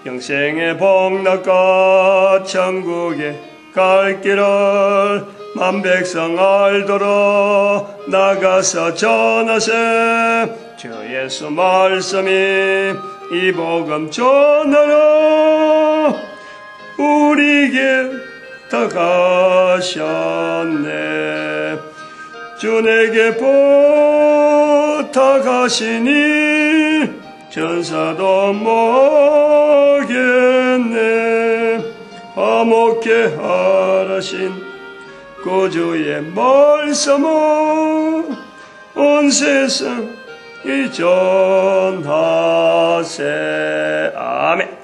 영생의 복락과 천국에 갈 길을 만백성 알도록 나가서 전하세. 주 예수 말씀이 이 복음 전하라 우리에게 다가셨네. 주 내게 부탁하시니 전사도 모겠네. 화목해 하라신 구주의 말씀을 온 세상에 전하세. 아멘.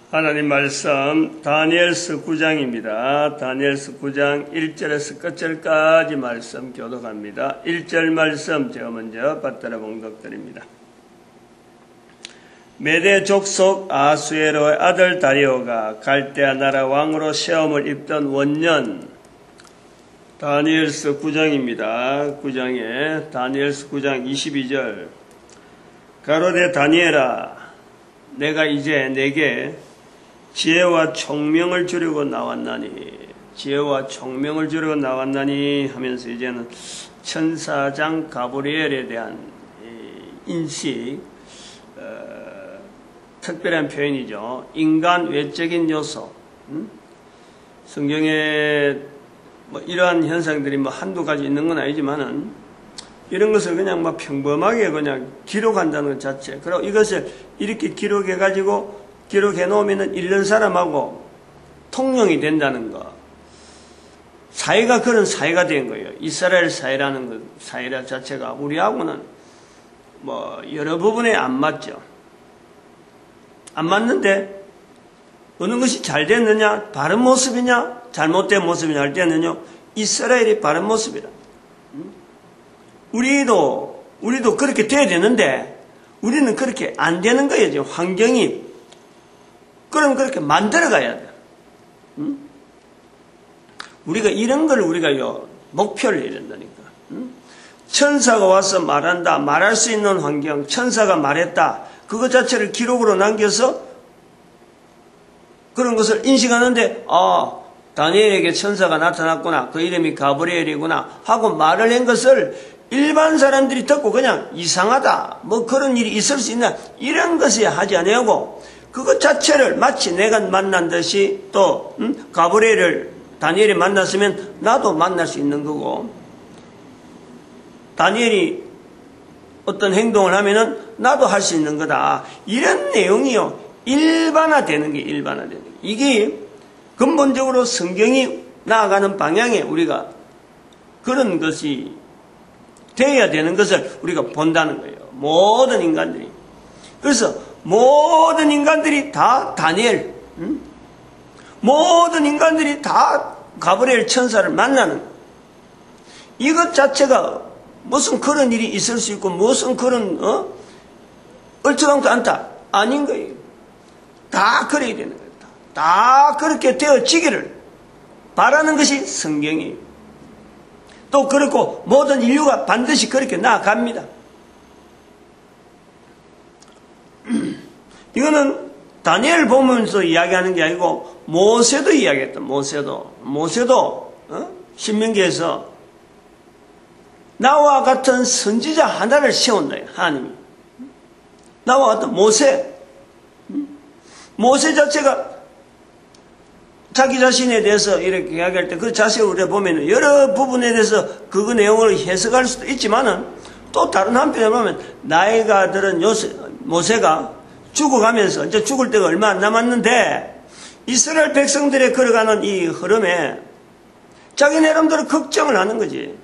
하나님 말씀 다니엘서 9장입니다. 다니엘서 9장 1절에서 끝절까지 말씀 교독합니다. 1절 말씀 제가 먼저 받들어 봉독드립니다. 메대 족속 아수에로의 아들 다리오가 갈대아 나라 왕으로 시험을 입던 원년, 다니엘서 9장입니다. 9장에 다니엘서 9장 22절. 가로되 다니엘아, 내가 이제 내게 지혜와 총명을 주려고 나왔나니, 지혜와 총명을 주려고 나왔나니 하면서 이제는 천사장 가브리엘에 대한 인식, 특별한 표현이죠. 인간 외적인 요소. 성경에 뭐 이러한 현상들이 뭐 한두 가지 있는 건 아니지만은 이런 것을 그냥 막 평범하게 그냥 기록한다는 것 자체. 그리고 이것을 이렇게 기록해가지고 기록해 놓으면은 읽는 사람하고 통용이 된다는 거. 사회가 그런 사회가 된 거예요. 이스라엘 사회라는 것, 사회 자체가 우리하고는 뭐 여러 부분에 안 맞죠. 안 맞는데 어느 것이 잘 됐느냐, 바른 모습이냐, 잘못된 모습이냐 할 때는요, 이스라엘이 바른 모습이다. 우리도 그렇게 돼야 되는데 우리는 그렇게 안 되는 거예요. 지금 환경이. 그럼 그렇게 만들어 가야 돼. 우리가 이런 걸 우리가요, 목표를 이룬다니까. 천사가 와서 말한다, 말할 수 있는 환경, 천사가 말했다. 그것 자체를 기록으로 남겨서 그런 것을 인식하는데, 다니엘에게 천사가 나타났구나. 그 이름이 가브리엘이구나. 하고 말을 한 것을 일반 사람들이 듣고 그냥 이상하다. 뭐 그런 일이 있을 수 있나. 이런 것이 하지 아니하고 그것 자체를 마치 내가 만난 듯이 또, 가브리엘을 다니엘이 만났으면 나도 만날 수 있는 거고, 다니엘이 어떤 행동을 하면은 나도 할 수 있는 거다. 이런 내용이요. 일반화되는 게 일반화되는 게. 이게 근본적으로 성경이 나아가는 방향에 우리가 그런 것이 되어야 되는 것을 우리가 본다는 거예요. 모든 인간들이. 그래서 모든 인간들이 다 다니엘, 모든 인간들이 다 가브리엘 천사를 만나는 이것 자체가 무슨 그런 일이 있을 수 있고 무슨 그런 얼토당토 않다. 아닌 거예요. 다 그래야 되는 거예요. 다 그렇게 되어지기를 바라는 것이 성경이에요. 또 그렇고 모든 인류가 반드시 그렇게 나아갑니다. 이거는 다니엘 보면서 이야기하는 게 아니고 모세도 이야기했다. 모세도 신명기에서 나와 같은 선지자 하나를 세운다. 하나님이. 나와 같은 모세 자체가 자기 자신에 대해서 이렇게 이야기할 때 그 자세를 우리가 보면 여러 부분에 대해서 그 내용을 해석할 수도 있지만은 또 다른 한편에 보면 나이가 들은 모세가 죽어가면서 이제 죽을 때가 얼마 안 남았는데 이스라엘 백성들의 걸어가는 이 흐름에 자기 나름대로 걱정을 하는 거지.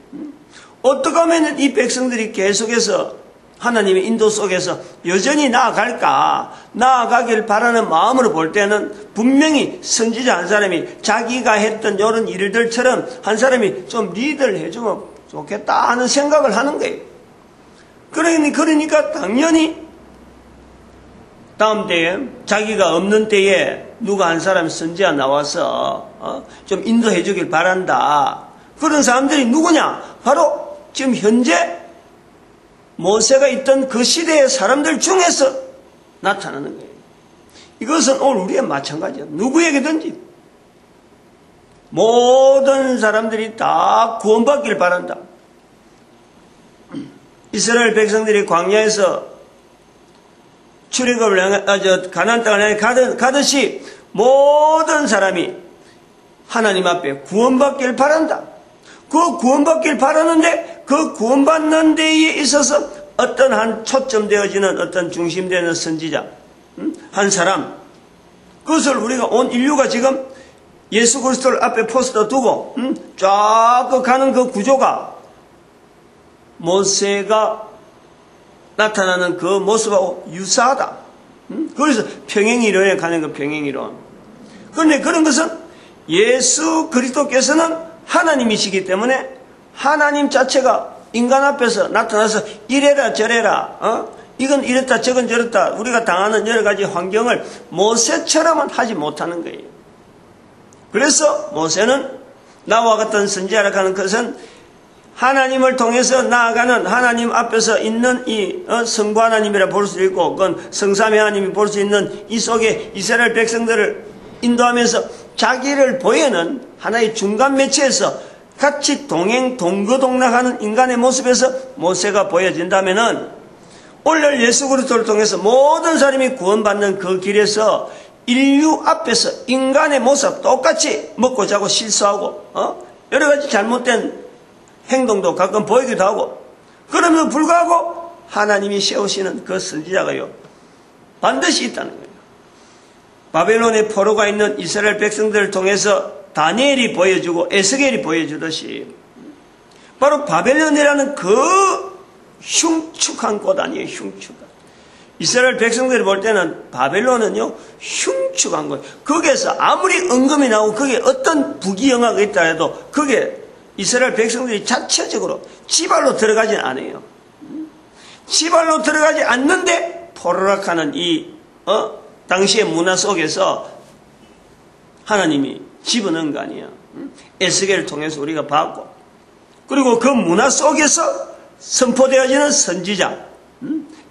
어떻게 하면 이 백성들이 계속해서 하나님의 인도 속에서 여전히 나아갈까? 나아가길 바라는 마음으로 볼 때는 분명히 선지자 한 사람이 자기가 했던 이런 일들처럼 한 사람이 좀 리드를 해주면 좋겠다 하는 생각을 하는 거예요. 그러니까 당연히 다음 때에 자기가 없는 때에 누가 한 사람 선지자 나와서 좀 인도해 주길 바란다. 그런 사람들이 누구냐? 바로 지금 현재 모세가 있던 그 시대의 사람들 중에서 나타나는 거예요. 이것은 오늘 우리의 마찬가지야. 누구에게든지 모든 사람들이 다 구원받길 바란다. 이스라엘 백성들이 광야에서 출애굽을 향해 가나안 땅을 향해 가듯이 모든 사람이 하나님 앞에 구원받길 바란다. 그 구원받길 바라는데 그 구원받는 데에 있어서 어떤 한 초점되어지는 어떤 중심되는 선지자, 한 사람, 그것을 우리가 온 인류가 지금 예수 그리스도를 앞에 포스터 두고 쫙 가는 그 구조가 모세가 나타나는 그 모습하고 유사하다. 그래서 평행이론에 가는 그 평행이론. 그런데 그런 것은 예수 그리스도께서는 하나님이시기 때문에 하나님 자체가 인간 앞에서 나타나서 이래라 저래라, 이건 이랬다 저건 저랬다 우리가 당하는 여러 가지 환경을 모세처럼은 하지 못하는 거예요. 그래서 모세는 나와 같은 선지자라 하는 것은 하나님을 통해서 나아가는 하나님 앞에서 있는 이 성부 하나님이라 볼 수 있고 그건 성삼위 하나님이 볼 수 있는 이 속에 이스라엘 백성들을 인도하면서 자기를 보이는 하나의 중간 매체에서 같이 동거동락하는 인간의 모습에서 모세가 보여진다면은 오늘 예수 그리스도를 통해서 모든 사람이 구원받는 그 길에서 인류 앞에서 인간의 모습 똑같이 먹고 자고 실수하고 여러 가지 잘못된 행동도 가끔 보이기도 하고 그럼에도 불구하고 하나님이 세우시는 그 선지자가요 반드시 있다는 거예요. 바벨론의 포로가 있는 이스라엘 백성들을 통해서 다니엘이 보여주고 에스겔이 보여주듯이 바로 바벨론이라는 그 흉측한 곳 아니에요. 흉측한. 이스라엘 백성들이 볼 때는 바벨론은요 흉측한 곳. 거기에서 아무리 은금이 나오고 거기에 어떤 부귀영화가 있다 해도 그게 이스라엘 백성들이 자체적으로 지발로 들어가진 않아요. 지발로 들어가지 않는데 포로락하는 이 당시의 문화 속에서 하나님이 집어넣은 거 아니야. 에스겔을 통해서 우리가 봤고 그리고 그 문화 속에서 선포되어지는 선지자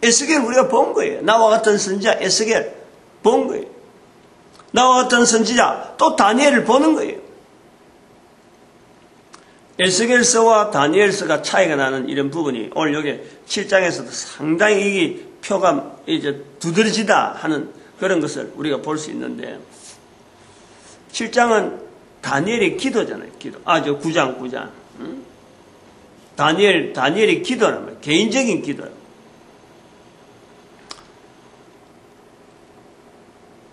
에스겔을 우리가 본 거예요. 나와 같은 선지자 에스겔 본 거예요. 나와 같은 선지자 또 다니엘을 보는 거예요. 에스겔서와 다니엘서가 차이가 나는 이런 부분이 오늘 여기 7장에서도 상당히 이게 표가 이제 두드러지다 하는 그런 것을 우리가 볼 수 있는데 7장은 다니엘의 기도잖아요. 기도. 저 9장. 다니엘의 기도란 말이에요. 개인적인 기도예요.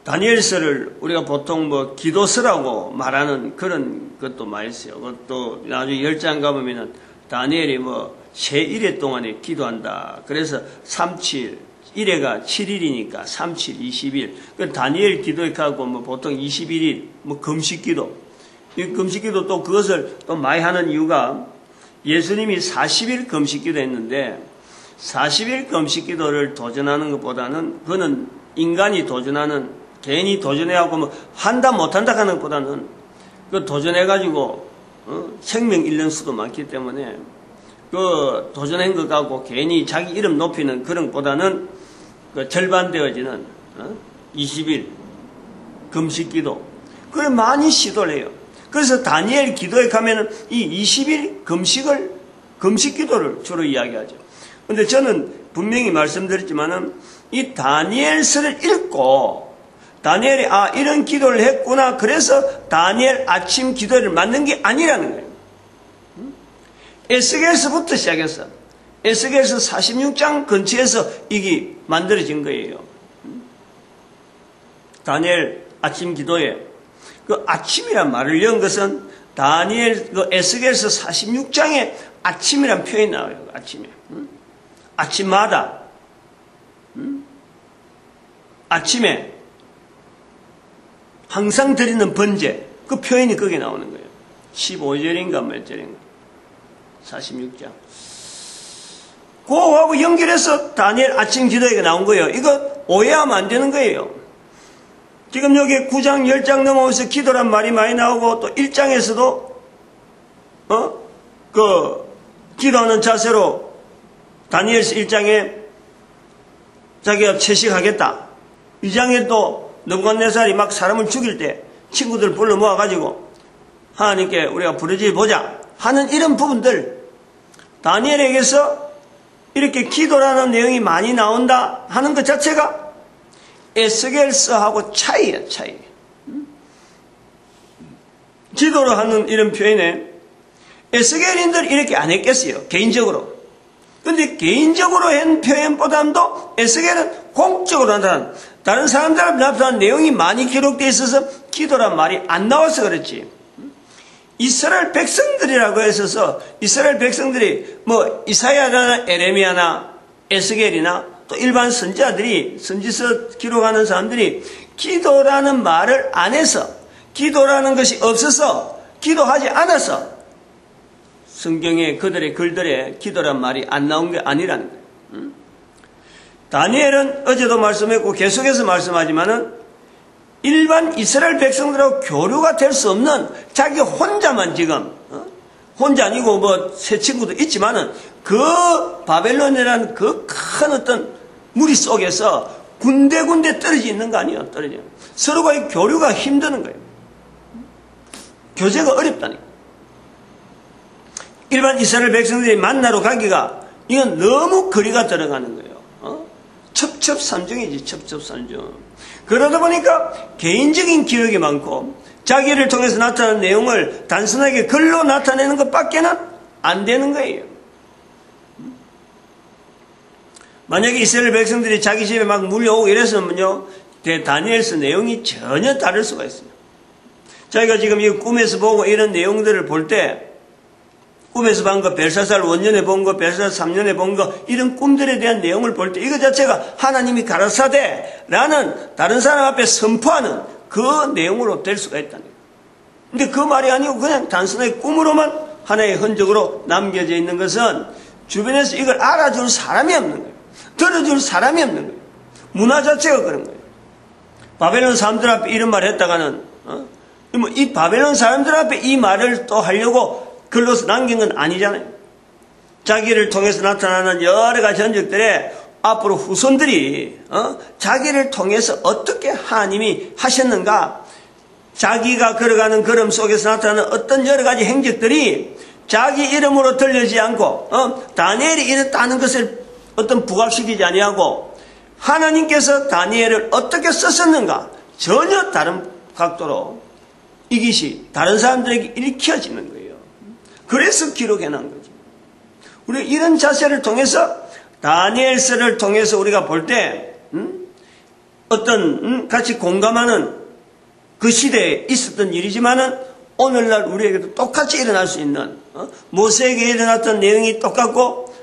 다니엘서를 우리가 보통 뭐 기도서라고 말하는 그런 것도 많이 있어요. 그것도 나중에 10장 가보면은 다니엘이 뭐 새 1회 동안에 기도한다. 그래서 37, 1회가 7일이니까 37, 20일. 그 다니엘 기도에 가고 뭐 보통 21일, 뭐 금식기도. 이 금식기도 또 그것을 또 많이 하는 이유가 예수님이 40일 금식기도 했는데 40일 금식기도를 도전하는 것보다는 그는 인간이 도전하는 개인이 도전해갖고 뭐 한다 못한다 하는 것보다는 그 도전해가지고 생명 잃는 수도 많기 때문에 그 도전한 것 갖고 괜히 자기 이름 높이는 그런 것보다는 그 절반되어지는 20일 금식기도 그걸 많이 시도를 해요. 그래서 다니엘 기도에 가면은 이 20일 금식기도를 주로 이야기하죠. 근데 저는 분명히 말씀드렸지만은 이 다니엘서를 읽고 다니엘이 이런 기도를 했구나. 그래서 다니엘 아침 기도를 만든 게 아니라는 거예요. 에스겔서부터 시작했어. 에스겔서 46장 근처에서 이게 만들어진 거예요. 다니엘 아침 기도에 그 아침이란 말을 연 것은 다니엘 그 에스겔서 46장에 아침이란 표현이 나와요. 아침에. 아침마다. 아침에 항상 드리는 번제 그 표현이 거기에 나오는 거예요. 15절인가 몇 절인가 46장 그거하고 연결해서 다니엘 아침 기도회가 나온 거예요. 이거 오해하면 안 되는 거예요. 지금 여기 9장 10장 넘어오면서 기도란 말이 많이 나오고 또 1장에서도 그 기도하는 자세로 다니엘서 1장에 자기가 채식하겠다 2장에 또 느부갓네살이 막 사람을 죽일 때 친구들 불러 모아가지고 하나님께 우리가 부르짖어 보자 하는 이런 부분들, 다니엘에게서 이렇게 기도라는 내용이 많이 나온다 하는 것 자체가 에스겔서하고 차이야, 차이. 기도로 하는 이런 표현에 에스겔인들 이렇게 안 했겠어요, 개인적으로. 근데 개인적으로 한 표현보다도 에스겔은 공적으로 나타난, 다른 사람들한테 나타난 내용이 많이 기록되어 있어서 기도란 말이 안 나와서 그렇지. 이스라엘 백성들이라고 했어서 이스라엘 백성들이 뭐 이사야나 에레미야나 에스겔이나 또 일반 선지자들이, 선지서 기록하는 사람들이 기도라는 말을 안 해서, 기도라는 것이 없어서, 기도하지 않아서 성경에 그들의 글들에 기도란 말이 안 나온 게 아니라는 거예요. 다니엘은 어제도 말씀했고 계속해서 말씀하지만은 일반 이스라엘 백성들하고 교류가 될 수 없는 자기 혼자만 지금, 혼자 아니고 뭐 새 친구도 있지만은 그 바벨론이라는 그 큰 어떤 무리 속에서 군데군데 떨어져 있는 거 아니에요, 떨어져. 서로가의 교류가 힘드는 거예요. 교제가 어렵다니까. 일반 이스라엘 백성들이 만나러 가기가 이건 너무 거리가 들어가는 거예요. 첩첩산중이지, 첩첩산중. 그러다 보니까 개인적인 기록이 많고 자기를 통해서 나타나는 내용을 단순하게 글로 나타내는 것밖에는 안 되는 거예요. 만약에 이스라엘 백성들이 자기 집에 막 물려오고 이랬으면요, 다니엘서 내용이 전혀 다를 수가 있어요. 자기가 지금 이 꿈에서 보고 이런 내용들을 볼 때, 꿈에서 본 거, 벨사살 원년에 본 거, 벨사살 3년에 본 거, 이런 꿈들에 대한 내용을 볼 때 이거 자체가 하나님이 가라사대라는 다른 사람 앞에 선포하는 그 내용으로 될 수가 있다는 거예요. 근데 그 말이 아니고 그냥 단순하게 꿈으로만 하나의 흔적으로 남겨져 있는 것은 주변에서 이걸 알아줄 사람이 없는 거예요. 들어줄 사람이 없는 거예요. 문화 자체가 그런 거예요. 바벨론 사람들 앞에 이런 말을 했다가는, 이 바벨론 사람들 앞에 이 말을 또 하려고 글로서 남긴 건 아니잖아요. 자기를 통해서 나타나는 여러 가지 전적들에 앞으로 후손들이 자기를 통해서 어떻게 하나님이 하셨는가, 자기가 걸어가는 걸음 속에서 나타나는 어떤 여러 가지 행적들이 자기 이름으로 들리지 않고 다니엘이 이랬다는 것을 어떤 부각시키지 아니하고 하나님께서 다니엘을 어떻게 썼었는가 전혀 다른 각도로 이것이 다른 사람들에게 읽혀지는 거예요. 그래서 기록해놓은 거죠. 우리 이런 자세를 통해서 다니엘서를 통해서 우리가 볼 때 어떤 같이 공감하는 그 시대에 있었던 일이지만은 오늘날 우리에게도 똑같이 일어날 수 있는, 모세에게 일어났던 내용이 똑같고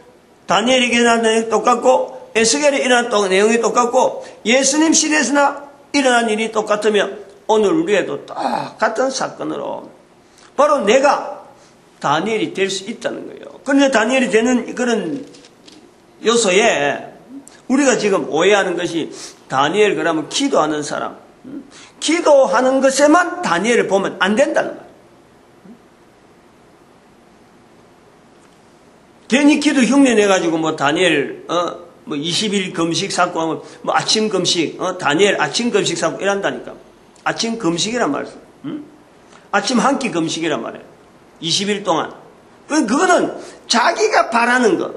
다니엘에게 일어난 내용이 똑같고 에스겔에 일어났던 내용이 똑같고 예수님 시대에서나 일어난 일이 똑같으면 오늘 우리에도 똑같은 사건으로 바로 내가 다니엘이 될 수 있다는 거예요. 그런데 다니엘이 되는 그런 요소에 우리가 지금 오해하는 것이 다니엘 그러면 기도하는 사람, 기도하는 것에만 다니엘을 보면 안 된다는 거예요. 괜히 기도 흉내 내가지고 뭐 다니엘 뭐 20일 금식 사고 뭐 아침 금식 다니엘 아침 금식 사고 이란다니까. 아침 금식이란 말이에요. 아침 한 끼 금식이란 말이에요. 20일 동안. 그거는 자기가 바라는 것,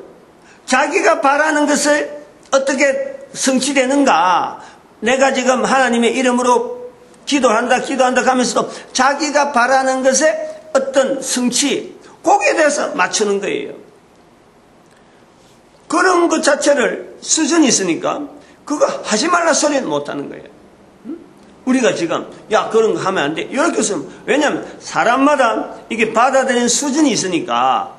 자기가 바라는 것을 어떻게 성취되는가, 내가 지금 하나님의 이름으로 기도한다 하면서도 자기가 바라는 것의 어떤 성취, 거기에 대해서 맞추는 거예요. 그런 것 자체를 수준이 있으니까 그거 하지 말라 소리는 못하는 거예요. 우리가 지금 야 그런 거 하면 안 돼 이렇게 쓰면, 왜냐하면 사람마다 이게 받아들이는 수준이 있으니까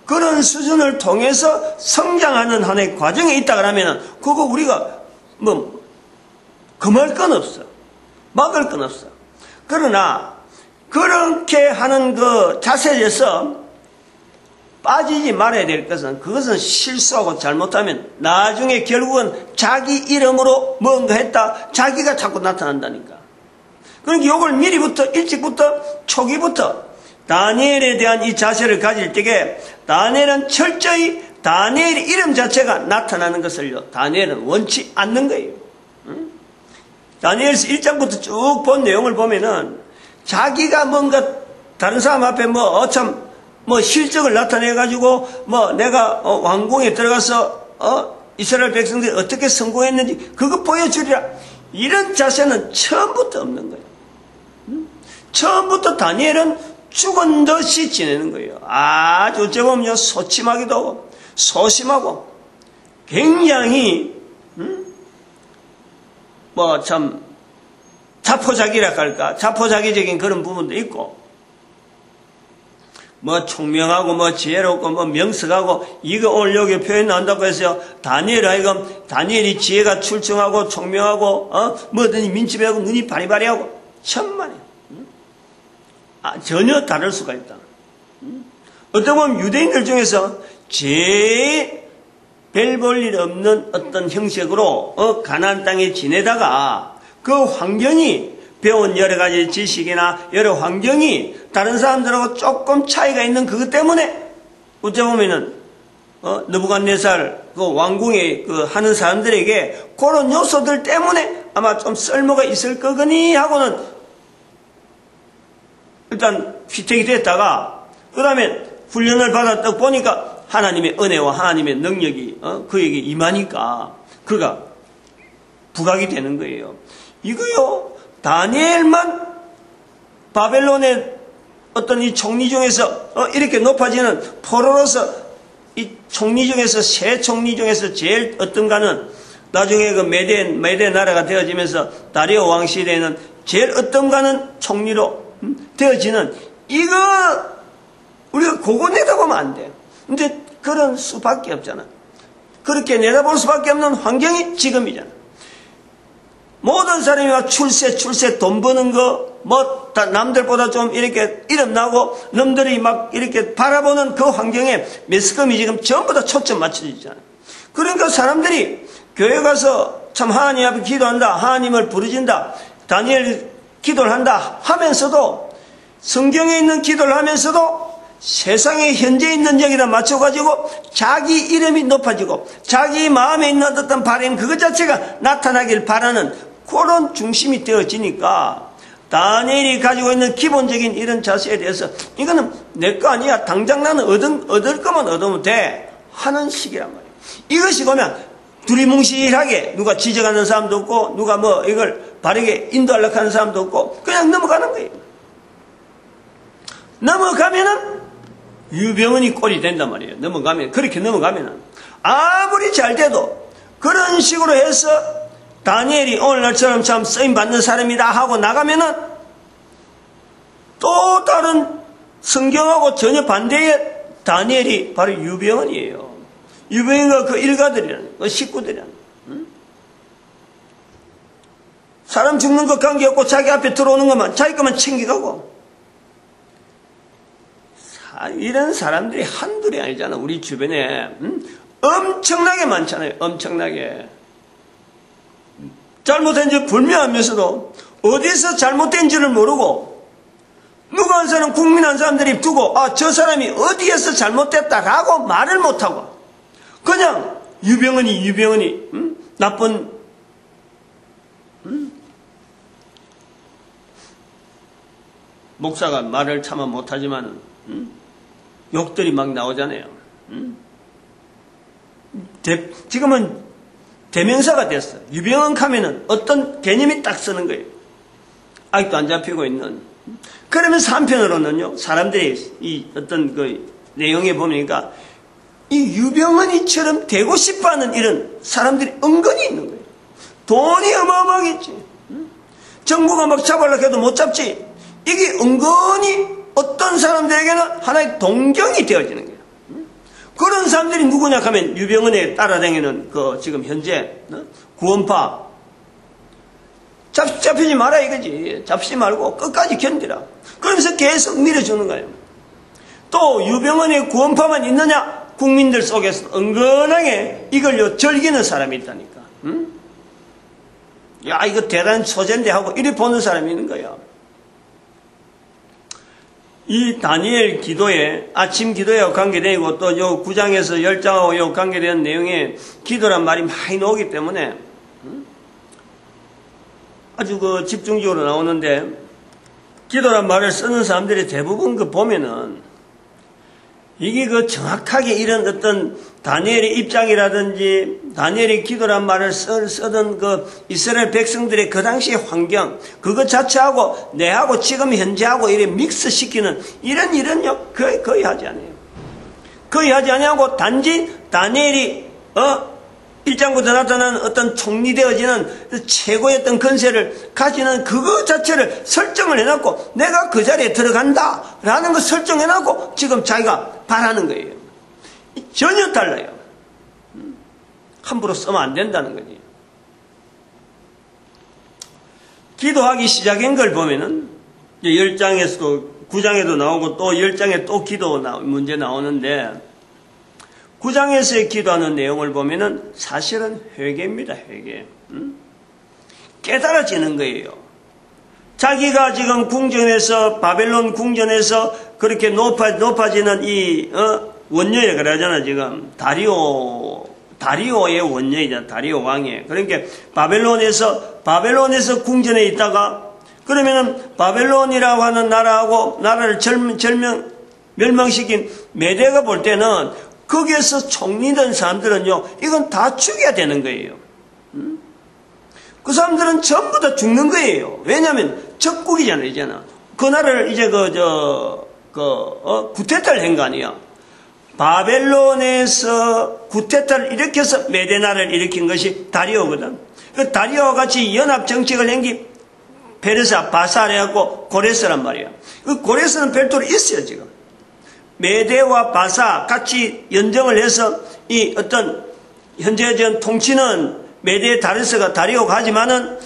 그런 수준을 통해서 성장하는 하나의 과정에 있다 그러면 그거 우리가 뭐 금할 건 없어, 막을 건 없어. 그러나 그렇게 하는 그 자세에서 빠지지 말아야 될 것은, 그것은 실수하고 잘못하면 나중에 결국은 자기 이름으로 뭔가 했다, 자기가 자꾸 나타난다니까. 그러니까 이걸 미리부터, 일찍부터, 초기부터 다니엘에 대한 이 자세를 가질 때에 다니엘은 철저히 다니엘의 이름 자체가 나타나는 것을요, 다니엘은 원치 않는 거예요. 다니엘서 1장부터 쭉 본 내용을 보면은 자기가 뭔가 다른 사람 앞에 실적을 나타내가지고 내가 왕궁에 들어가서 이스라엘 백성들이 어떻게 성공했는지 그거 보여주리라. 이런 자세는 처음부터 없는 거예요. 처음부터 다니엘은 죽은 듯이 지내는 거예요. 아주 어찌 보면 소침하기도 하고 소심하고 굉장히 자포자기라 할까, 자포자기적인 그런 부분도 있고, 총명하고 지혜롭고 명석하고, 이거 오늘 여기 표현 나온다고 해서요, 다니엘이 지혜가 출중하고 총명하고 뭐든지 민첩하고 눈이 바리바리하고 천만에 전혀 다를 수가 있다. 어떻게 보면 유대인들 중에서 제일 별 볼 일 없는 어떤 형식으로 가나안 땅에 지내다가 그 환경이 배운 여러 가지 지식이나 여러 환경이 다른 사람들하고 조금 차이가 있는 그것 때문에 어째 보면은 느부갓네살 그 왕궁에 하는 사람들에게 그런 요소들 때문에 아마 좀 쓸모가 있을 거거니 하고는 일단 휘택이 됐다가 그 다음에 훈련을 받았다 보니까 하나님의 은혜와 하나님의 능력이 그에게 임하니까 그가 부각이 되는 거예요. 이거요, 다니엘만 바벨론의 어떤 이 총리 중에서 이렇게 높아지는 포로로서 이 총리 중에서 세 총리 중에서 제일 어떤가는 나중에 그 메대 나라가 되어지면서 다리오 왕 시대에는 제일 어떤가는 총리로 되어지는 이거 우리가 그거 내다보면 안 돼. 근데 그런 수밖에 없잖아. 그렇게 내다볼 수밖에 없는 환경이 지금이잖아. 모든 사람이 막 출세 돈 버는 거 남들보다 좀 이렇게 이름나고 놈들이 막 이렇게 바라보는 그 환경에 매스컴이 지금 전부 다 초점 맞춰지잖아. 그러니까 사람들이 교회 가서 참 하나님 앞에 기도한다, 하나님을 부르진다, 다니엘 기도를 한다 하면서도 성경에 있는 기도를 하면서도 세상에 현재 있는 영이라 맞춰가지고 자기 이름이 높아지고 자기 마음에 있는 어떤 바램 그것 자체가 나타나길 바라는 그런 중심이 되어지니까 다니엘이 가지고 있는 기본적인 이런 자세에 대해서 이거는 내 거 아니야. 당장 나는 얻을 거면 얻으면 돼 하는 식이란 말이에요. 이것이 보면 두리뭉실하게 누가 지적하는 사람도 없고 누가 이걸 바르게 인도하려고 하는 사람도 없고 그냥 넘어가는 거예요. 넘어가면은 유병헌이 꼴이 된단 말이에요. 그렇게 넘어가면은 아무리 잘 돼도 그런 식으로 해서 다니엘이 오늘날처럼 참 쓰임받는 사람이다 하고 나가면은 또 다른 성경하고 전혀 반대의 다니엘이 바로 유병헌이에요. 유병헌과 그 일가들이라는, 그 식구들이라는. 사람 죽는 것 관계없고 자기 앞에 들어오는 것만, 자기 것만 챙겨가고. 이런 사람들이 한둘이 아니잖아. 우리 주변에 엄청나게 많잖아요. 엄청나게. 잘못된 줄 불명하면서도 어디서 잘못된 줄을 모르고 누가 한 사람 국민 한 사람들이 두고 저 사람이 어디에서 잘못됐다라고 말을 못하고 그냥 유병헌이 나쁜 목사가 말을 차마 못하지만 욕들이 막 나오잖아요. 지금은 대명사가 됐어. 유병헌 하면은 어떤 개념이 딱 쓰는 거예요. 아직도 안 잡히고 있는. 그러면서 한편으로는요, 사람들이 이 어떤 그 내용에 보니까 이 유병헌이처럼 되고 싶어 하는 이런 사람들이 은근히 있는 거예요. 돈이 어마어마하겠지. 정부가 막 잡으려고 해도 못 잡지. 이게 은근히 어떤 사람들에게는 하나의 동경이 되어지는 거예요. 그런 사람들이 누구냐 하면 유병헌에 따라다니는 그 지금 현재 구원파 잡히지 마라 이거지. 잡히지 말고 끝까지 견디라. 그러면서 계속 밀어주는 거예요. 또 유병헌의 구원파만 있느냐? 국민들 속에서 은근하게 이걸 즐기는 사람이 있다니까. 야 이거 대단한 소재인데 하고 이리 보는 사람이 있는 거야. 이 다니엘 기도에 아침 기도에 관계되고 또 요 9장에서 10장하고 요 관계된 내용에 기도란 말이 많이 나오기 때문에 아주 그 집중적으로 나오는데, 기도란 말을 쓰는 사람들이 대부분 그 보면은, 이게 그 정확하게 이런 어떤 다니엘의 입장이라든지, 다니엘이 기도란 말을 쓰던 그 이스라엘 백성들의 그 당시의 환경, 그것 자체하고 내하고 지금 현재하고 이렇게 믹스 시키는 이런 일은요, 거의 하지 않아요. 거의 하지 않냐고 단지 다니엘이, 1장부터 나타나는 어떤 총리되어지는 최고의 어떤 건세를 가지는 그거 자체를 설정을 해놨고, 내가 그 자리에 들어간다 라는 걸 설정해놨고 지금 자기가 바라는 거예요. 전혀 달라요. 함부로 쓰면 안 된다는 거지. 기도하기 시작한 걸 보면은 10장에서도 9장에도 나오고 또 10장에 또 기도 문제 나오는데, 9장에서의 기도하는 내용을 보면은 사실은 회개입니다. 회개. 깨달아지는 거예요. 자기가 지금 궁전에서, 바벨론 궁전에서 그렇게 높아지는 이 원년이라 그러잖아. 지금 다리오의 원년이잖아. 다리오 왕의. 그러니까 바벨론에서 궁전에 있다가, 그러면은 바벨론이라고 하는 나라하고 나라를 멸망시킨 메대가 볼 때는 거기에서 총리된 사람들은요, 이건 다 죽여야 되는 거예요. 그 사람들은 전부 다 죽는 거예요. 왜냐하면 적국이잖아요, 이제는. 그 나라를 이제 구테타를 한 거 아니야. 바벨론에서 구테타를 일으켜서 메대 나라를 일으킨 것이 다리오거든. 그 다리오와 같이 연합 정책을 한 게 페르사, 바사르하고 고레스란 말이야. 그 고레스는 별도로 있어요, 지금. 메대와 바사 같이 연정을 해서 이 어떤 현재 통치는 메대 다리오가 하지만은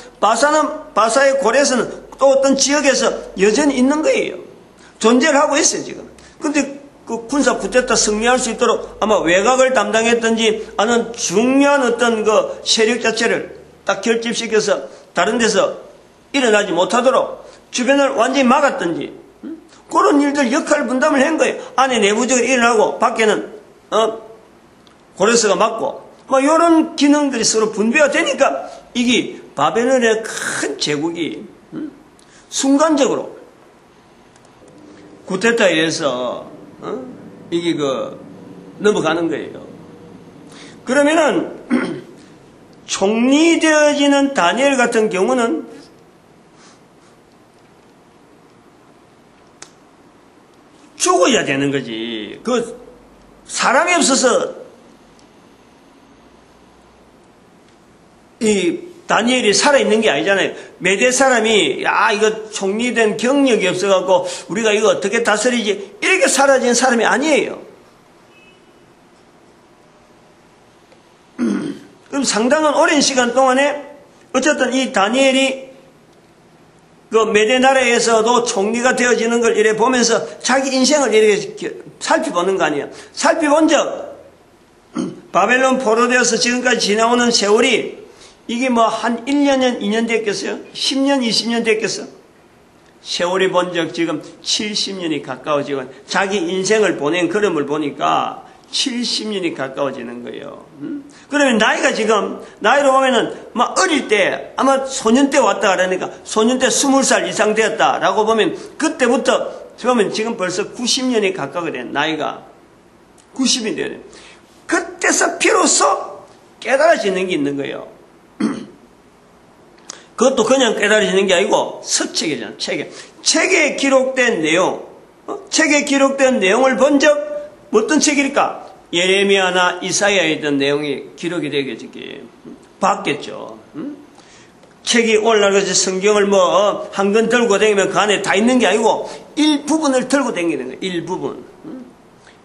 바사의 고레스는 또 어떤 지역에서 여전히 있는 거예요. 존재를 하고 있어요, 지금. 근데 그 군사 쿠데타 승리할 수 있도록 아마 외곽을 담당했든지 아니면 중요한 어떤 그 세력 자체를 딱 결집시켜서 다른 데서 일어나지 못하도록 주변을 완전히 막았든지, 그런 일들 역할 분담을 한 거예요. 안에 내부적으로 일어나고 밖에는 고레스가 막고 이런 기능들이 서로 분배가 되니까 이게 바벨론의 큰 제국이 순간적으로 구테타에 의해서 이게 넘어가는 거예요. 그러면은 총리되어지는 다니엘 같은 경우는 죽어야 되는 거지. 사람이 없어서 이 다니엘이 살아있는 게 아니잖아요. 메대 사람이, 이거 총리된 경력이 없어갖고 우리가 이거 어떻게 다스리지? 이렇게 사라진 사람이 아니에요. 그럼 상당한 오랜 시간 동안에 어쨌든 이 다니엘이 그 메대 나라에서도 총리가 되어지는 걸 이래 보면서 자기 인생을 이렇게 살펴보는 거 아니에요. 살펴본 적, 바벨론 포로되어서 지금까지 지나오는 세월이 이게 한 1년, 2년 됐겠어요? 10년, 20년 됐겠어? 세월이 본 적 지금 70년이 가까워지고 자기 인생을 보낸 걸음을 보니까 70년이 가까워지는 거예요. 그러면 나이로 보면은 어릴 때 아마 소년 때 왔다 그러니까 소년 때 20살 이상 되었다라고 보면 그때부터 그러면 지금 벌써 90년이 가까워져. 나이가 90이 돼요. 그때서 비로소 깨달아지는 게 있는 거예요. 그것도 그냥 깨달아지는 게 아니고 서책이잖아. 책에 기록된 내용, 책에 기록된 내용을 본 적 어떤 책일까? 예레미야나 이사야에 있던 내용이 기록이 되겠지. 봤겠죠. 책이 올라가서 성경을 한 권 들고 다니면 그 안에 다 있는 게 아니고 일부분을 들고 다니는 거예요.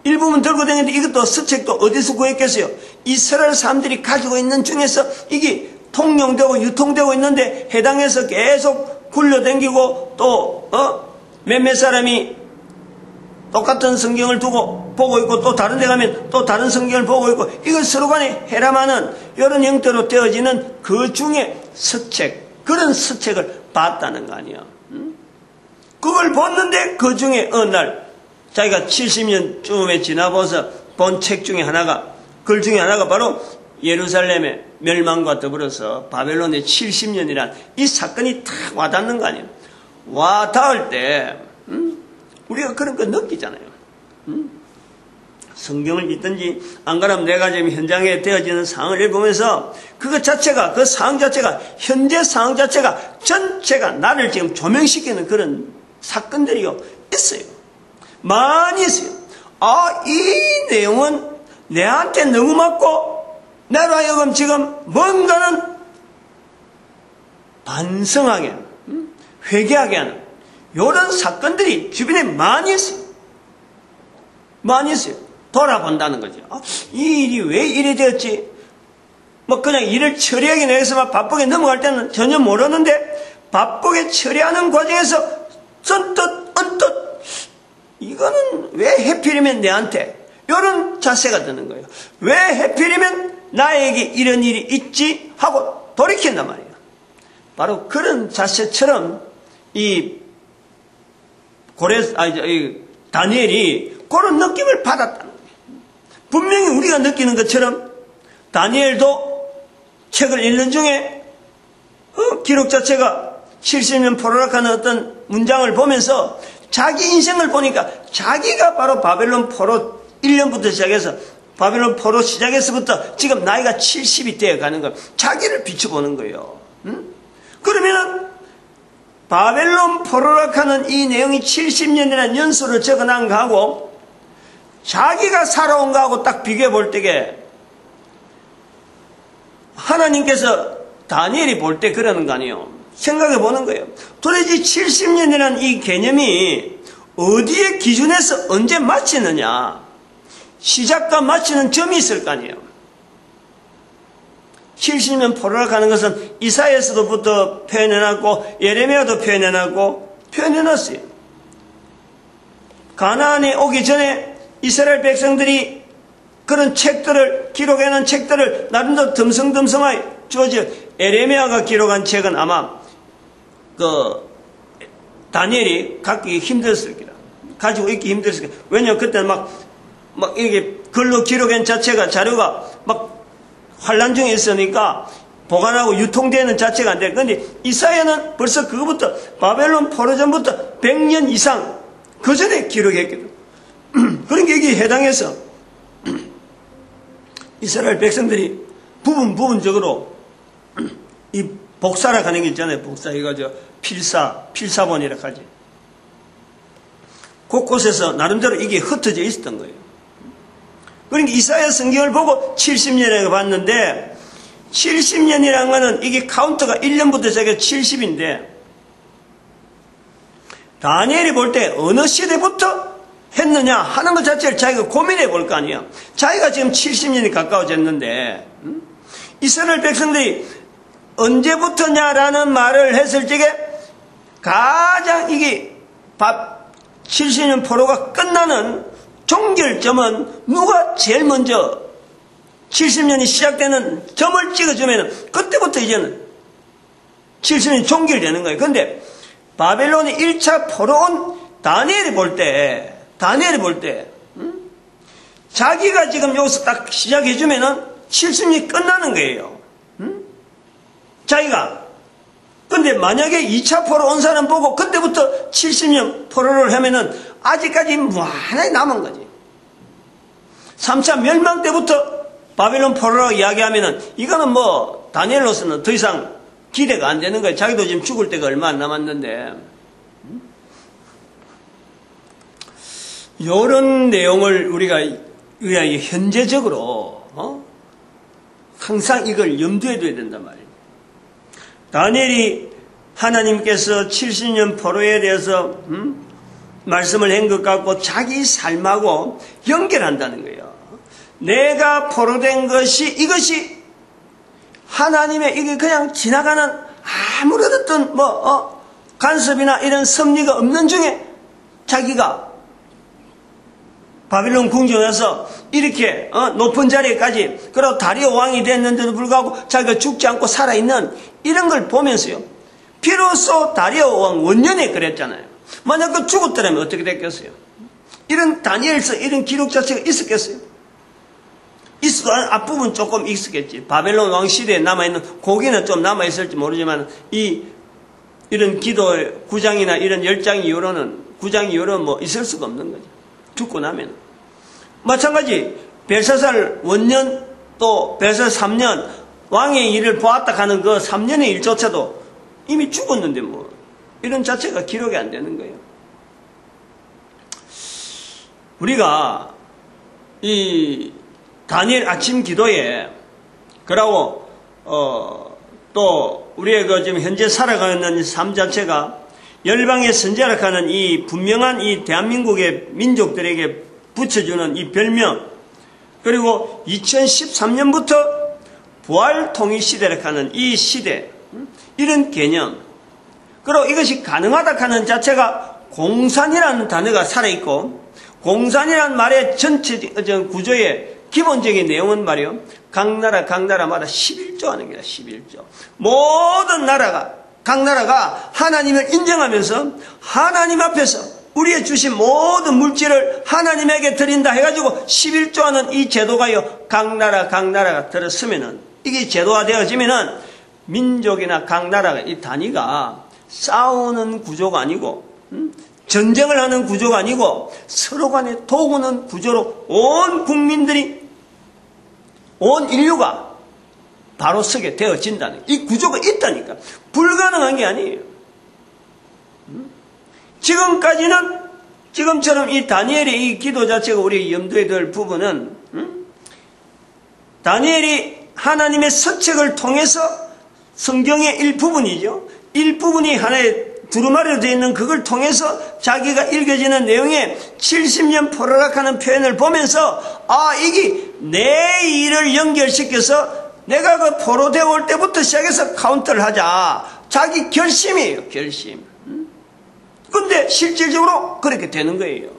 일부분 들고 다니는데 이것도 서책도 어디서 구했겠어요? 이스라엘 사람들이 가지고 있는 중에서 이게 통용되고 유통되고 있는데 해당해서 계속 굴려다니고 또 몇몇 사람이 똑같은 성경을 두고 보고 있고 또 다른 데 가면 또 다른 성경을 보고 있고 이걸 서로 간에 해람하는 이런 형태로 되어지는 그 중에 서책, 그런 서책을 봤다는 거 아니야. 그걸 봤는데 그 중에 어느 날 자기가 70년쯤에 지나보서 본 책 중에 하나가, 글 중에 하나가 바로 예루살렘에 멸망과 더불어서 바벨론의 70년이란 이 사건이 탁 와닿는 거 아니에요. 와닿을 때 우리가 그런 거 느끼잖아요. 성경을 믿든지 안 그러면 내가 지금 현장에 되어지는 상황을 보면서 그것 자체가, 그 상황 자체가, 현재 상황 자체가 전체가 나를 지금 조명시키는 그런 사건들이 있어요. 많이 있어요. 이 내용은 내한테 너무 맞고 나로 하여금 지금 뭔가는 반성하게 하는, 회개하게 하는 이런 사건들이 주변에 많이 있어요. 많이 있어요. 돌아본다는 거죠. 이 일이 왜 이래 되었지? 뭐 그냥 일을 처리하기 위해서 막 바쁘게 넘어갈 때는 전혀 모르는데 바쁘게 처리하는 과정에서 언뜻 이거는 왜 해필이면 내한테 이런 자세가 드는 거예요. 왜 해필이면 나에게 이런 일이 있지 하고 돌이킨단 말이에요. 바로 그런 자세처럼 이 다니엘이 그런 느낌을 받았다는 거예요. 분명히 우리가 느끼는 것처럼 다니엘도 책을 읽는 중에 기록 자체가 70년 포로락하는 어떤 문장을 보면서 자기 인생을 보니까 자기가 바로 바벨론 포로 1년부터 시작해서 바벨론 포로 시작해서부터 지금 나이가 70이 되어가는 걸 자기를 비춰보는 거예요. 그러면 바벨론 포로락하는 이 내용이 70년이라는 연수를 적어놓은 거하고 자기가 살아온 거하고 딱 비교해 볼 때에 하나님께서 다니엘이 볼 때 그러는 거 아니에요. 생각해 보는 거예요. 도대체 70년이라는 이 개념이 어디에 기준에서 언제 마치느냐. 시작과 마치는 점이 있을 거 아니에요. 70년 포로락하는 것은 이사야에서부터 표현해놨고 예레미야도 표현해놨어요. 가나안에 오기 전에 이스라엘 백성들이 그런 책들을 기록해놓은 책들을 나름대로 듬성듬성하게 주어져. 예레미야가 기록한 책은 아마 다니엘이 갖기 힘들었을 거다. 가지고 있기 힘들었을 거다. 왜냐면 그때는 막 이렇게 글로 기록한 자체가 자료가 막 환란 중에 있으니까 보관하고 유통되는 자체가 안 돼. 그런데 이사야는 벌써 그거부터 바벨론 포로 전부터 100년 이상 그 전에 기록했거든. 그러니까 여기에 해당해서 이스라엘 백성들이 부분적으로 이 복사라 하는 게 있잖아요. 복사 이거 필사본이라 하지. 곳곳에서 나름대로 이게 흩어져 있었던 거예요. 그러니까 이사야 성경을 보고 70년이라고 봤는데 70년이라는 거는 이게 카운트가 1년부터 시작해서 70인데 다니엘이 볼 때 어느 시대부터 했느냐 하는 것 자체를 자기가 고민해 볼 거 아니에요. 자기가 지금 70년이 가까워졌는데 이스라엘 백성들이 언제부터냐라는 말을 했을 적에 가장 이게 70년 포로가 끝나는 종결점은 누가 제일 먼저 70년이 시작되는 점을 찍어주면 그때부터 이제는 70년이 종결되는 거예요. 그런데 바벨론이 1차 포로 온 다니엘이 볼 때 자기가 지금 여기서 딱 시작해주면은 70년이 끝나는 거예요. 자기가. 근데 만약에 2차 포로 온 사람 보고 그때부터 70년 포로를 하면은 아직까지 무한하게 남은 거지. 3차 멸망 때부터 바벨론 포로라고 이야기하면은 이거는 뭐 다니엘로서는 더 이상 기대가 안 되는 거예요. 자기도 지금 죽을 때가 얼마 안 남았는데. 이런 내용을 우리가 현재적으로 항상 이걸 염두에 둬야 된단 말이에요. 다니엘이 하나님께서 70년 포로에 대해서 말씀을 한 것 같고 자기 삶하고 연결한다는 거예요. 내가 포로된 이것이 하나님의 이게 그냥 지나가는 아무런 어떤 간섭이나 이런 섭리가 없는 중에 자기가 바빌론 궁전에 와서 이렇게 높은 자리에까지 그리고 다리오 왕이 됐는데도 불구하고 자기가 죽지 않고 살아있는 이런 걸 보면서요. 비로소 다리오 왕 원년에 그랬잖아요. 만약 그 죽었더라면 어떻게 됐겠어요? 이런 다니엘서 이런 기록 자체가 있었겠어요? 앞부분 조금 익숙했지. 바벨론 왕 시대에 남아있는 고기는 좀 남아있을지 모르지만 이런 기도 9장이나 이런 10장 이후로는 9장 이후로는 뭐 있을 수가 없는 거죠. 죽고 나면. 마찬가지 벨사살 원년 또 벨사살 3년 왕의 일을 보았다 하는 그 3년의 일조차도 이미 죽었는데 뭐 이런 자체가 기록이 안 되는 거예요. 우리가 이 다니엘 아침 기도에 그러고 또 우리의 그 지금 현재 살아가는 삶 자체가 열방의 선지자라 하는 이 분명한 이 대한민국의 민족들에게 붙여주는 이 별명, 그리고 2013년부터 부활 통일 시대라 하는 이 시대, 이런 개념, 그리고 이것이 가능하다 하는 자체가 공산이라는 단어가 살아있고, 공산이라는 말의 전체 구조의 기본적인 내용은 말이요, 각 나라마다 11조 하는 거야. 11조. 모든 나라가, 각 나라가 하나님을 인정하면서 하나님 앞에서 우리의 주신 모든 물질을 하나님에게 드린다 해가지고 11조 하는 이 제도가요, 각 나라가 들었으면은, 이게 제도화 되어지면은 민족이나 각 나라가 이 단위가 싸우는 구조가 아니고, 전쟁을 하는 구조가 아니고 서로 간에 도구는 구조로 온 국민들이, 온 인류가 바로 서게 되어진다는 이 구조가 있다니까. 불가능한 게 아니에요. 지금까지는 지금처럼 이 다니엘의 이 기도 자체가 우리 염두에 둘 부분은, 다니엘이 하나님의 서책을 통해서 성경의 일부분이죠. 일부분이 하나의 두루마리로 되어 있는 그걸 통해서 자기가 읽어지는 내용에 70년 포로락하는 표현을 보면서, 이게 내 일을 연결시켜서 내가 그 포로되어 올 때부터 시작해서 카운터를 하자. 자기 결심이에요, 결심. 근데 실질적으로 그렇게 되는 거예요.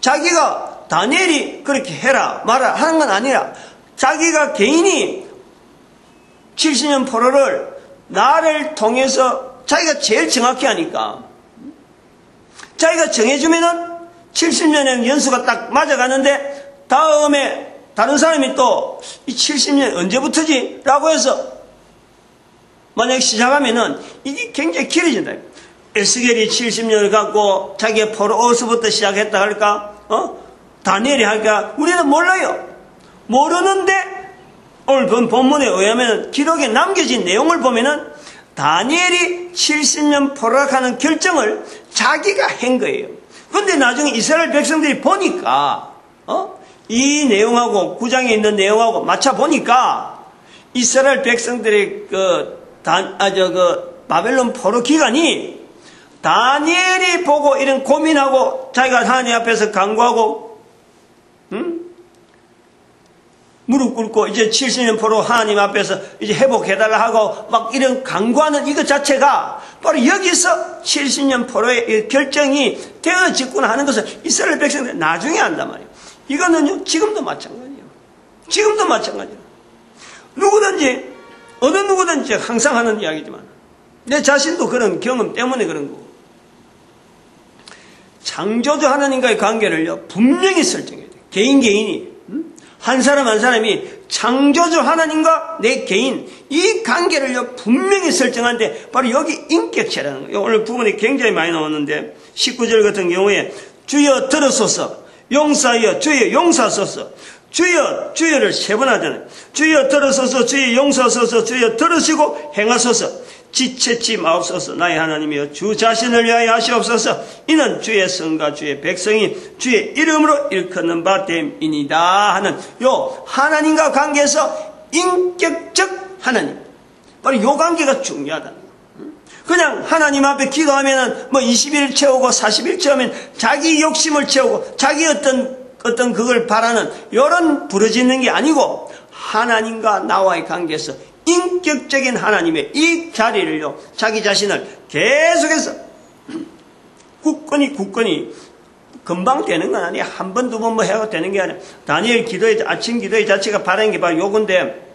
자기가 다니엘이 그렇게 해라 말아 하는 건 아니라, 자기가 개인이 70년 포로를 나를 통해서 자기가 제일 정확히 하니까, 자기가 정해주면은 70년의 연수가 딱 맞아가는데, 다음에 다른 사람이 또 이 70년 언제부터지? 라고 해서 만약에 시작하면은 이게 굉장히 길어진다. 에스겔이 70년을 갖고 자기의 포로 어디서부터 시작했다 할까? 다니엘이 할까? 우리는 몰라요. 모르는데 오늘 본 본문에 의하면 기록에 남겨진 내용을 보면은 다니엘이 70년 포로락하는 결정을 자기가 한 거예요. 그런데 나중에 이스라엘 백성들이 보니까 이 내용하고 9장에 있는 내용하고 맞춰 보니까 이스라엘 백성들의 바벨론 포로 기간이 다니엘이 보고 이런 고민하고 자기가 하나님 앞에서 간구하고 무릎 꿇고 이제 70년 포로 하나님 앞에서 이제 회복해달라 하고 막 이런 간구하는 이것 자체가 바로 여기서 70년 포로의 결정이 되어졌구나 하는 것을 이스라엘 백성들이 나중에 안단 말이에요. 이거는요, 지금도 마찬가지예요. 지금도 마찬가지예요. 누구든지, 어느 누구든지 항상 하는 이야기지만, 내 자신도 그런 경험 때문에 그런 거고, 창조주 하나님과의 관계를요, 분명히 설정해야 돼요. 개인이, 한 사람이 창조주 하나님과 내 개인, 이 관계를요, 분명히 설정하는데, 바로 여기 인격체라는 거예요. 오늘 부분이 굉장히 많이 나왔는데, 19절 같은 경우에, 주여 들으소서, 용사여 주여 용서하소서. 주여를 세 번 하잖아요. 주여 들으소서, 주여 용서하소서, 주여 들으시고 행하소서. 지체치 마옵소서. 나의 하나님이여 주 자신을 위하여 하시옵소서. 이는 주의 성과 주의 백성이 주의 이름으로 일컫는 바 됨이니이다 하는 요 하나님과 관계에서 인격적 하나님, 바로 요 관계가 중요하다는 거예요. 그냥 하나님 앞에 기도하면은 뭐 20일 채우고 40일 채우면 자기 욕심을 채우고 자기 어떤 그걸 바라는 이런 부러지는 게 아니고, 하나님과 나와의 관계에서 인격적인 하나님의 이 자리를요, 자기 자신을 계속해서 굳건히 금방 되는 건 아니야. 한 번, 두 번 뭐 해야 되는 게 아니야. 다니엘 기도의 아침 기도의 자체가 바라는 게 바로 요건데,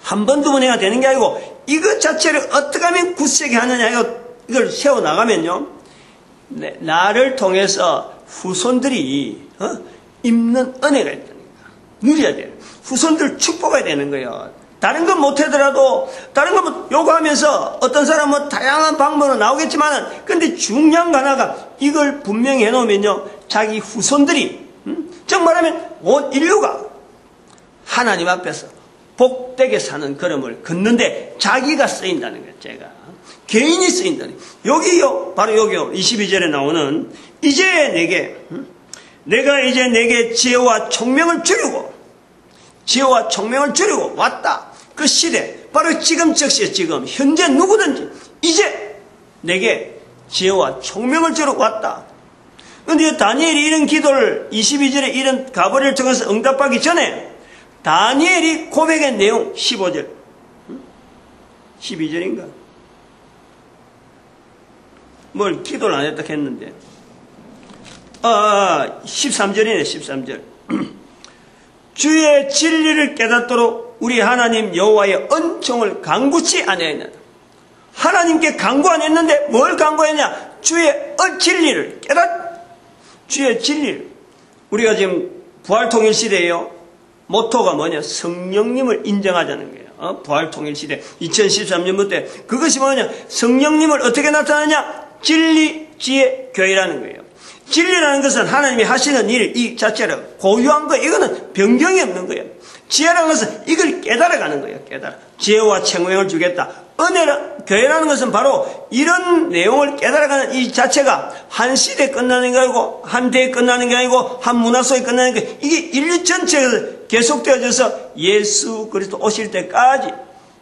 한 번, 두 번 해야 되는 게 아니고, 이것 자체를 어떻게 하면 굳세게 하느냐, 이걸 세워나가면요, 나를 통해서 후손들이, 입는 은혜가 있다니까. 누려야 돼요. 후손들 축복해야 되는 거예요. 다른 건 못하더라도 다른 건 요구하면서 어떤 사람은 다양한 방법으로 나오겠지만은 근데 중요한 거 하나가 이걸 분명히 해놓으면요 자기 후손들이 정말하면 온 인류가 하나님 앞에서 복되게 사는 걸음을 걷는데 자기가 쓰인다는 거예요. 제가 개인이 쓰인다는 거예요. 여기요 바로 여기요 22절에 나오는 이제 내가 이제 내게 지혜와 총명을 주려고 왔다. 그 시대 바로 지금 즉시 지금 현재 누구든지 이제 내게 지혜와 총명을 주려고 왔다. 그런데 다니엘이 이런 기도를 22절에 이런 가버리를 통해서 응답하기 전에 다니엘이 고백의 내용 15절 12절인가 뭘 기도를 안 했다 했는데 13절이네 13절 주의 진리를 깨닫도록 우리 하나님 여호와의 은총을 간구치 아니하였느냐. 하나님께 간구 안 했는데 뭘 간구했냐? 주의 진리를 주의 진리를. 우리가 지금 부활통일시대에요 모토가 뭐냐? 성령님을 인정하자는 거예요. 부활통일시대 2013년부터 그것이 뭐냐? 성령님을 어떻게 나타나냐? 진리, 지혜, 교회라는 거예요. 진리라는 것은 하나님이 하시는 일 이 자체를 고유한 거 이거는 변경이 없는 거예요. 지혜라는 것은 이걸 깨달아가는 거예요. 지혜와 총명을 주겠다. 교회라는 것은 바로 이런 내용을 깨달아가는 이 자체가 한 시대에 끝나는 게 아니고 한 대에 끝나는 게 아니고 한 문화 속에 끝나는 게 이게 인류 전체에 계속되어져서 예수 그리스도 오실 때까지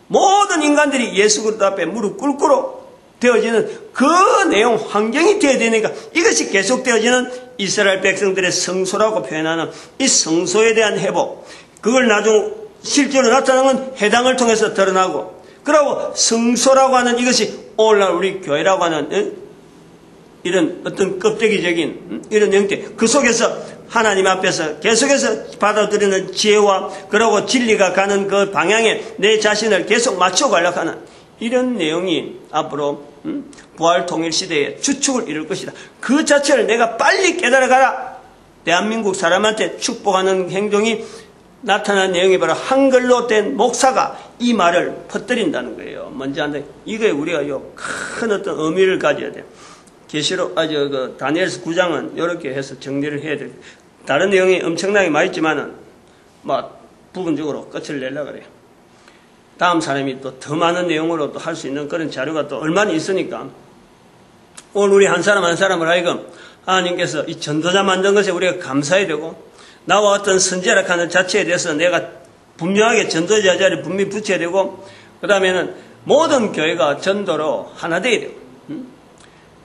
모든 인간들이 예수 그리스도 앞에 무릎 꿇고 되어지는 그 내용 환경이 되어야 되니까 이것이 계속되어지는 이스라엘 백성들의 성소라고 표현하는 이 성소에 대한 회복 그걸 나중 실제로 나타나는 건 해당을 통해서 드러나고 그리고 성소라고 하는 이것이 오늘날 우리 교회라고 하는 이런 어떤 껍데기적인 이런 형태 그 속에서 하나님 앞에서 계속해서 받아들이는 지혜와 그리고 진리가 가는 그 방향에 내 자신을 계속 맞춰가려고 하는 이런 내용이 앞으로 부활통일시대에 주축을 이룰 것이다. 그 자체를 내가 빨리 깨달아가라. 대한민국 사람한테 축복하는 행동이 나타난 내용이 바로 한글로 된 목사가 이 말을 퍼뜨린다는 거예요. 먼저 한다. 이거에 우리가 큰 어떤 의미를 가져야 돼요. 계시록 다니엘서 9장은 이렇게 해서 정리를 해야 돼요. 다른 내용이 엄청나게 많이 있지만은 부분적으로 끝을 내려고 그래요. 다음 사람이 또 더 많은 내용으로 또 할 수 있는 그런 자료가 또 얼마나 있으니까 오늘 우리 한 사람을 하여금 하나님께서 이 전도자 만든 것에 우리가 감사해야 되고 나와 어떤 선지자라 하는 자체에 대해서 내가 분명하게 전도자 자리를 분명히 붙여야 되고 그 다음에는 모든 교회가 전도로 하나 되어야 되고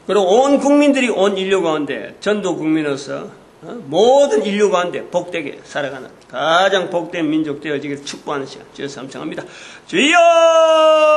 그리고 온 국민들이 온 인류 가운데 전도 국민으로서 모든 인류 가운데 복되게 살아가는 가장 복된 민족 되어지기를 축복하는 시간 주여 삼청합니다. 주여